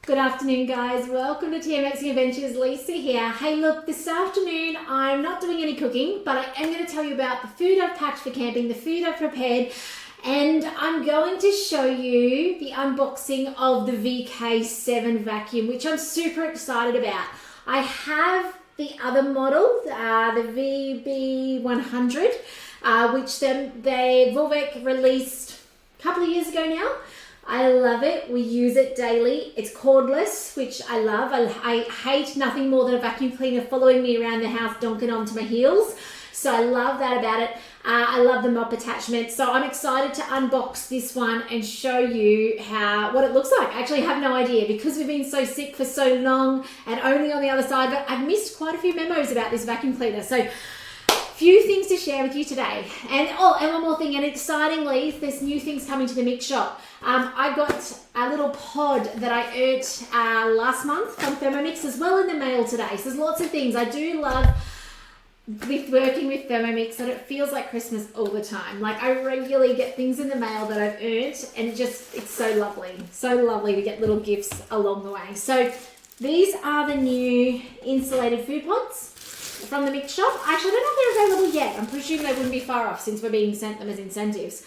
Good afternoon, guys. Welcome to Thermomix Adventures. Lisa here. Hey, look, this afternoon I'm not doing any cooking, but I am going to tell you about the food I've packed for camping, the food I've prepared, and I'm going to show you the unboxing of the VK7 vacuum, which I'm super excited about. I have the other model, the VB100, which they Vorwerk released a couple of years ago now. I love it. We use it daily. It's cordless, which I love. I hate nothing more than a vacuum cleaner following me around the house, donking onto my heels. So I love that about it. I love the mop attachment. So I'm excited to unbox this one and show you what it looks like. I actually have no idea because we've been so sick for so long and only on the other side, but I've missed quite a few memos about this vacuum cleaner. So few things to share with you today. And one more thing, and excitingly, there's new things coming to the mix shop. I got a little pod that I earned last month from Thermomix as well in the mail today. So there's lots of things. I do love with working with Thermomix that it feels like Christmas all the time. Like I regularly get things in the mail that I've earned, and it's so lovely. So lovely to get little gifts along the way. So these are the new insulated food pods from the mix shop. Actually, I don't know if they're available yet. I'm presuming they wouldn't be far off since we're being sent them as incentives.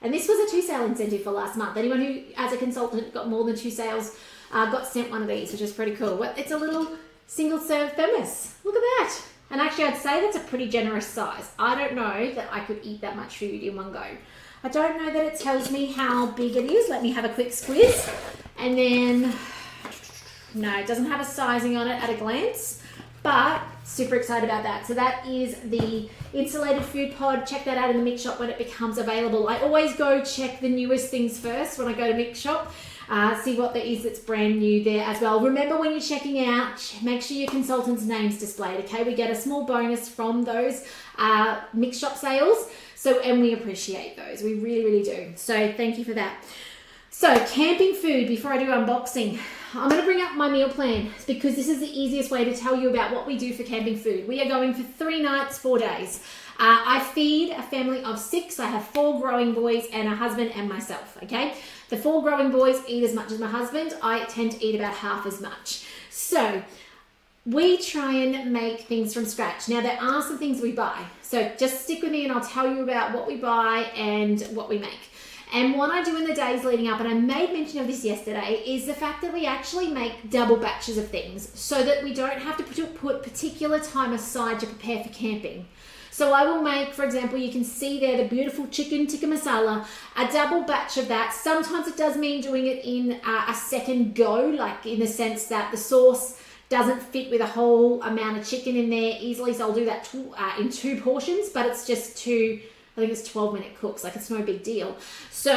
And this was a 2-sale incentive for last month. Anyone who, as a consultant, got more than 2 sales got sent one of these, which is pretty cool. It's a little single-serve thermos. Look at that. And actually, I'd say that's a pretty generous size. I don't know that I could eat that much food in one go. I don't know that it tells me how big it is. Let me have a quick squiz. And then, no, it doesn't have a sizing on it at a glance. But super excited about that. So that is the insulated food pod. Check that out in the mix shop when it becomes available. I always go check the newest things first when I go to mix shop. See what there is that's brand new there as well. Remember, when you're checking out, make sure your consultant's name's displayed, okay? We get a small bonus from those mix shop sales. And we appreciate those. We really, really do. So thank you for that. So camping food, before I do unboxing, I'm going to bring up my meal plan because this is the easiest way to tell you about what we do for camping food. We are going for 3 nights, 4 days. I feed a family of 6. I have 4 growing boys and a husband and myself, okay? The 4 growing boys eat as much as my husband. I tend to eat about half as much. So we try and make things from scratch. Now, there are some things we buy. So just stick with me and I'll tell you about what we buy and what we make. And what I do in the days leading up, and I made mention of this yesterday, is the fact that we actually make double batches of things so that we don't have to put particular time aside to prepare for camping. So I will make, for example, you can see there the beautiful chicken tikka masala, a double batch of that. Sometimes it does mean doing it in a second go, like in the sense that the sauce doesn't fit with a whole amount of chicken in there easily. So I'll do that in 2 portions, but it's just 2, I think it's 12-minute cooks, like it's no big deal. So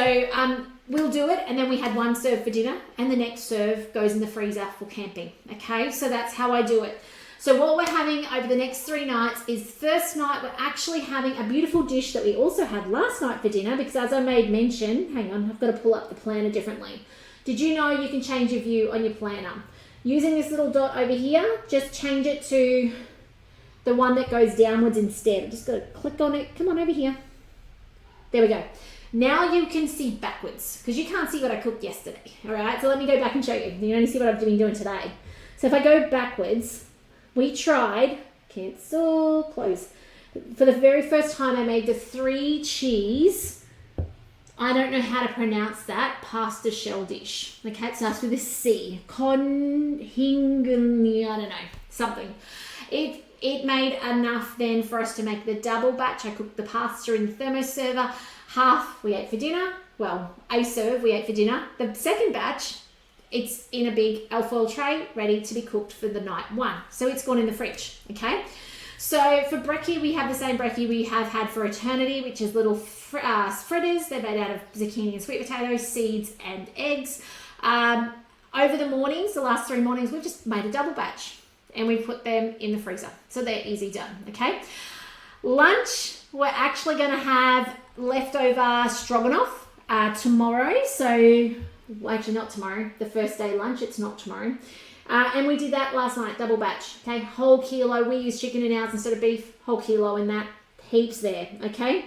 we'll do it, and then we had 1 serve for dinner, and the next serve goes in the freezer for camping, okay? So that's how I do it. So what we're having over the next 3 nights is, first night, we're actually having a beautiful dish that we also had last night for dinner, because as I made mention, hang on, I've got to pull up the planner differently. Did you know you can change your view on your planner? Using this little dot over here, just change it to the one that goes downwards instead. I'm just got to click on it. Come on over here. There we go. Now you can see backwards because you can't see what I cooked yesterday. All right, so let me go back and show you. You only see what I've been doing today. So if I go backwards, we tried, cancel, close. For the very first time, I made the 3 cheese. I don't know how to pronounce that. Pasta shell dish. Okay, it starts with a C. I don't know, something. It made enough then for us to make the double batch. I cooked the pasta in the thermo server. Half we ate for dinner. Well, a serve we ate for dinner. The second batch, it's in a big alfoil tray, ready to be cooked for the night 1. So it's gone in the fridge, okay? So for brekkie, we have the same brekkie we have had for eternity, which is little fritters. They're made out of zucchini and sweet potatoes, seeds and eggs. Over the mornings, the last 3 mornings, we've just made a double batch. And we put them in the freezer. So they're easy done, okay? Lunch, we're actually going to have leftover stroganoff tomorrow. So, well, actually not tomorrow. The first day lunch, it's not tomorrow. And we did that last night, double batch, okay? Whole kilo. We use chicken in ours instead of beef. Whole kilo in that. Heaps there, okay?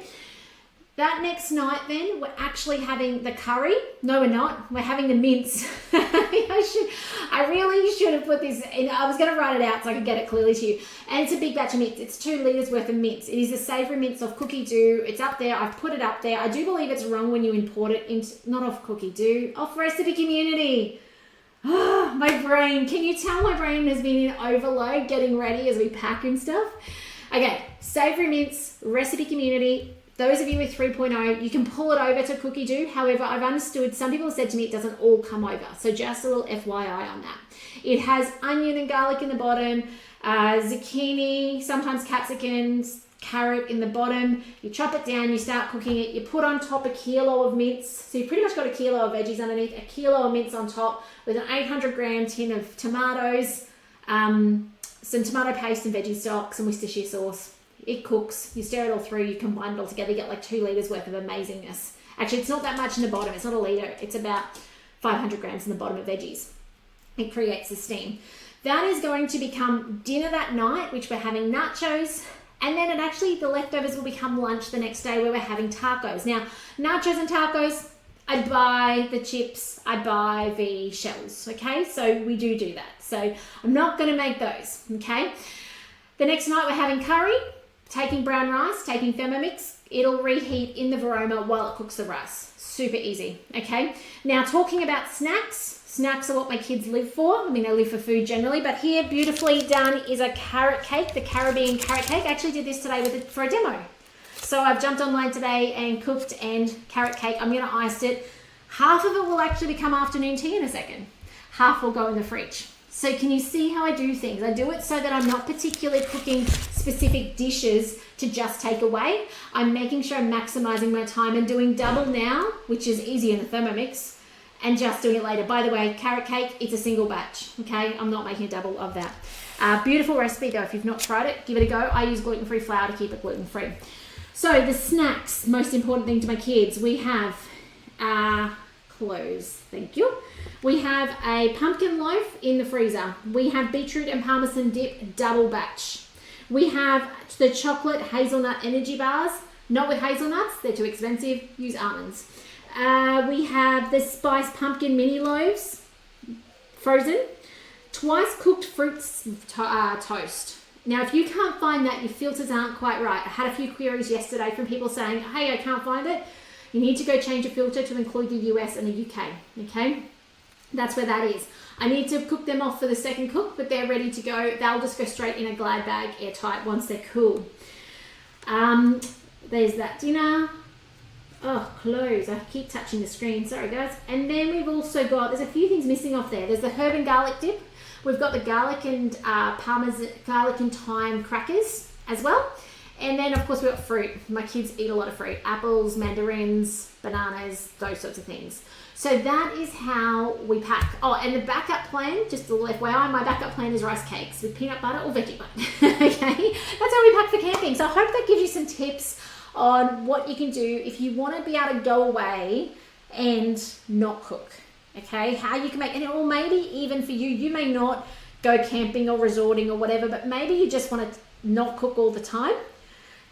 That next night then, we're actually having the curry. No, we're not. We're having the mince. I really should have put this in. I was going to write it out so I could get it clearly to you. And it's a big batch of mince. It's 2 litres worth of mince. It is a savoury mince off Cookie Dough. It's up there. I've put it up there. I do believe it's wrong when you import it into, not off Cookie Dough, off Recipe Community. Oh, my brain. Can you tell my brain has been in overload getting ready as we pack and stuff? Okay, savoury mince, Recipe Community. Those of you with 3.0, you can pull it over to Cookie Dough. However, I've understood, some people have said to me it doesn't all come over. So just a little FYI on that. It has onion and garlic in the bottom, zucchini, sometimes capsicums, carrot in the bottom. You chop it down, you start cooking it. You put on top 1 kilo of mince. So you've pretty much got 1 kilo of veggies underneath, 1 kilo of mince on top with an 800-gram tin of tomatoes, some tomato paste and veggie stock, some Worcestershire sauce. It cooks, you stir it all through, you combine it all together, you get like 2 litres worth of amazingness. Actually, it's not that much in the bottom, it's not a litre, it's about 500 grams in the bottom of veggies. It creates the steam. That is going to become dinner that night, which we're having nachos, and then the leftovers will become lunch the next day where we're having tacos. Now, nachos and tacos, I buy the chips, I buy the shells, okay? So we do that. So I'm not going to make those, okay? The next night we're having curry. Taking brown rice, taking Thermomix, it'll reheat in the Vorwerk while it cooks the rice. Super easy, okay? Now, talking about snacks. Snacks are what my kids live for. I mean, they live for food generally, but here, beautifully done, is a carrot cake, the Caribbean carrot cake. I actually did this today for a demo. So I've jumped online today and cooked and carrot cake. I'm gonna ice it. Half of it will actually become afternoon tea in a second. Half will go in the fridge. So can you see how I do things? I do it so that I'm not particularly cooking specific dishes to just take away. I'm making sure I'm maximizing my time and doing double now, which is easy in the Thermomix, and just doing it later. By the way, carrot cake, it's a single batch, okay? I'm not making a double of that. Beautiful recipe though. If you've not tried it, give it a go. I use gluten-free flour to keep it gluten-free. So the snacks, most important thing to my kids, we have clothes, thank you. We have a pumpkin loaf in the freezer. We have beetroot and parmesan dip double batch. We have the chocolate hazelnut energy bars, not with hazelnuts, they're too expensive, use almonds. We have the spiced pumpkin mini loaves, frozen, twice cooked fruits toast. Now, if you can't find that, your filters aren't quite right. I had a few queries yesterday from people saying, hey, I can't find it. You need to go change your filter to include the US and the UK, okay? That's where that is. I need to cook them off for the second cook, but they're ready to go. They'll just go straight in a Glad bag, airtight, once they're cool. There's that dinner. Oh, clothes. I keep touching the screen. Sorry, guys. And then we've also got, there's a few things missing off there. There's the herb and garlic dip. We've got the garlic and parmesan, garlic and thyme crackers as well. And then, of course, we've got fruit. My kids eat a lot of fruit. Apples, mandarins, bananas, those sorts of things. So that is how we pack. Oh, and the backup plan, just a little FYI, my backup plan is rice cakes with peanut butter or veggie butter. Okay? That's how we pack for camping. So I hope that gives you some tips on what you can do if you want to be able to go away and not cook. Okay? How you can make, and or maybe even for you, you may not go camping or resorting or whatever, but maybe you just want to not cook all the time.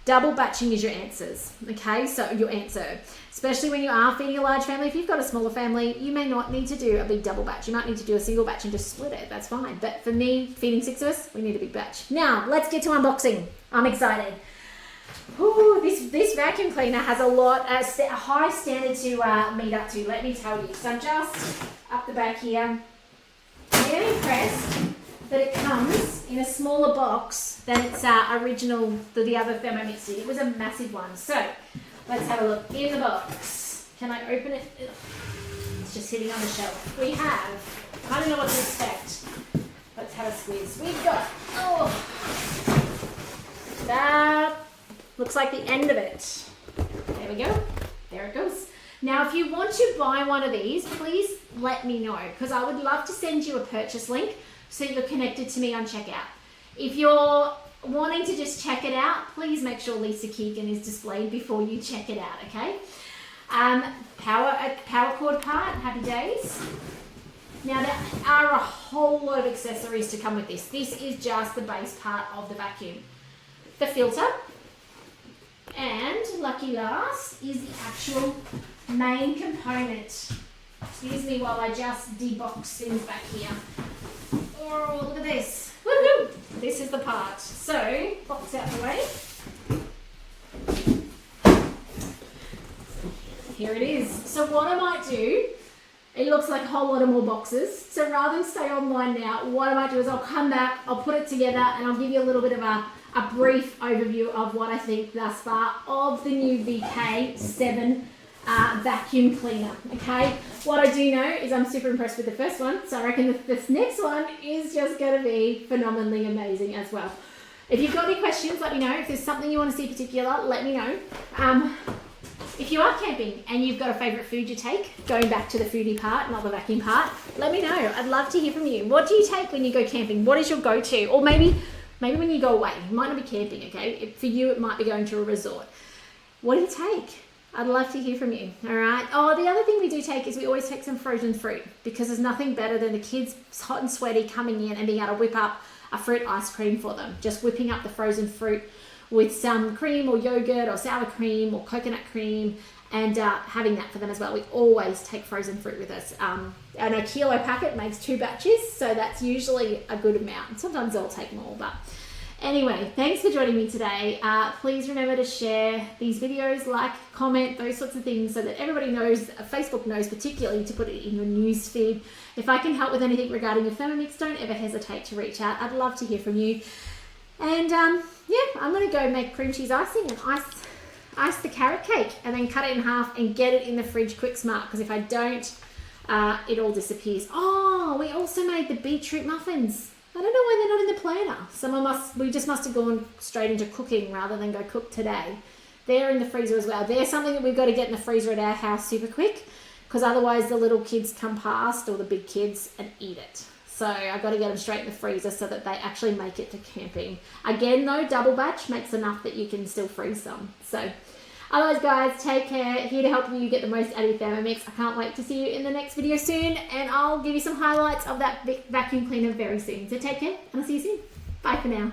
Double batching is your answers, okay? So your answer, especially when you are feeding a large family. If you've got a smaller family, you may not need to do a big double batch. You might need to do a single batch and just split it. That's fine. But for me, feeding 6 of us, we need a big batch. Now, let's get to unboxing. I'm excited. Ooh, this vacuum cleaner has a high standard to meet up to, let me tell you. So just up the back here, I'm really impressed that it comes in a smaller box than its original, the other Thermomix did. It was a massive one. So let's have a look in the box. Can I open it? It's just sitting on the shelf. We have, I don't know what to expect. Let's have a squeeze. We've got, that looks like the end of it. There we go. There it goes. Now, if you want to buy one of these, please let me know, because I would love to send you a purchase link so you're connected to me on checkout. If you're wanting to just check it out, please make sure Lisa Keegan is displayed before you check it out, okay? Power cord part, happy days. Now, there are a whole lot of accessories to come with this. This is just the base part of the vacuum. The filter, And lucky last is the actual main component. Excuse me while I just debox things back here. Oh, look at this. Woohoo! This is the part. So, box out the way. Here it is. So what I might do, it looks like a whole lot of more boxes. So rather than stay online now, what I might do is I'll come back, I'll put it together, and I'll give you a little bit of a brief overview of what I think thus far of the new VK7 vacuum cleaner. Okay, what I do know is I'm super impressed with the first one, so I reckon this next one is just going to be phenomenally amazing as well. If you've got any questions, let me know. If there's something you want to see particular, let me know. If you are camping and you've got a favourite food you take, going back to the foodie part, not the vacuum part, let me know. I'd love to hear from you. What do you take when you go camping? What is your go-to? Or maybe when you go away. You might not be camping, okay? For you, it might be going to a resort. What do you take? I'd love to hear from you, all right? Oh, the other thing we do take is we always take some frozen fruit, because there's nothing better than the kids hot and sweaty coming in and being able to whip up a fruit ice cream for them. Just whipping up the frozen fruit with some cream or yogurt or sour cream or coconut cream, and having that for them as well. We always take frozen fruit with us. And a kilo packet makes 2 batches, so that's usually a good amount. Sometimes I'll take more, but anyway, thanks for joining me today. Please remember to share these videos, like, comment, those sorts of things, so that everybody knows, Facebook knows particularly, to put it in your news feed. If I can help with anything regarding your Thermomix, don't ever hesitate to reach out. I'd love to hear from you. And yeah, I'm going to go make cream cheese icing and ice the carrot cake, and then cut it in half and get it in the fridge quick smart, because if I don't, it all disappears. Oh, we also made the beetroot muffins. I don't know why they're not in the planner. We just must have gone straight into cooking rather than go cook today. They're in the freezer as well. They're something that we've got to get in the freezer at our house super quick, because otherwise the little kids come past, or the big kids, and eat it. So I've got to get them straight in the freezer so that they actually make it to camping. Again though, double batch makes enough that you can still freeze some. So otherwise guys, take care. Here to help you get the most out of your Thermomix. I can't wait to see you in the next video soon, and I'll give you some highlights of that vacuum cleaner very soon. So take care, and I'll see you soon. Bye for now.